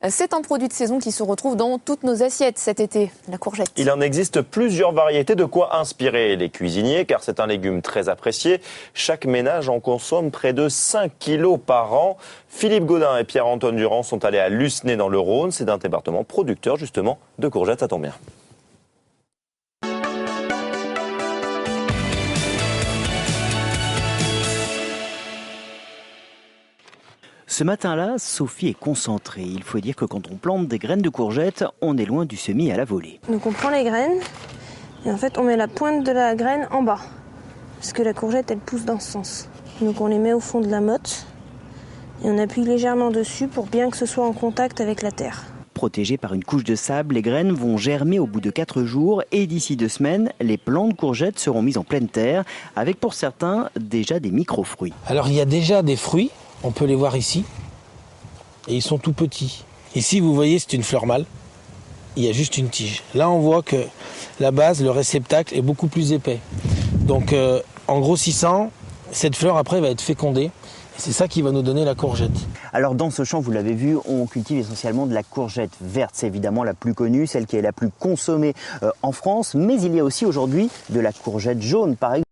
C'est un produit de saison qui se retrouve dans toutes nos assiettes cet été, la courgette. Il en existe plusieurs variétés, de quoi inspirer les cuisiniers, car c'est un légume très apprécié. Chaque ménage en consomme près de 5 kilos par an. Philippe Gaudin et Pierre-Antoine Durand sont allés à Lucenay dans le Rhône. C'est un département producteur justement de courgettes, ça tombe bien. Ce matin-là, Sophie est concentrée. Il faut dire que quand on plante des graines de courgettes, on est loin du semis à la volée. Donc on prend les graines et en fait on met la pointe de la graine en bas. Parce que la courgette elle pousse dans ce sens. Donc on les met au fond de la motte et on appuie légèrement dessus pour bien que ce soit en contact avec la terre. Protégées par une couche de sable, les graines vont germer au bout de 4 jours et d'ici 2 semaines, les plants de courgettes seront mis en pleine terre avec pour certains déjà des micro-fruits. Alors il y a déjà des fruits. On peut les voir ici, et ils sont tout petits. Ici, vous voyez, c'est une fleur mâle. Il y a juste une tige. Là, on voit que la base, le réceptacle, est beaucoup plus épais. Donc, en grossissant, cette fleur, après, va être fécondée. Et c'est ça qui va nous donner la courgette. Alors, dans ce champ, vous l'avez vu, on cultive essentiellement de la courgette verte. C'est évidemment la plus connue, celle qui est la plus consommée en France. Mais il y a aussi aujourd'hui de la courgette jaune, par exemple.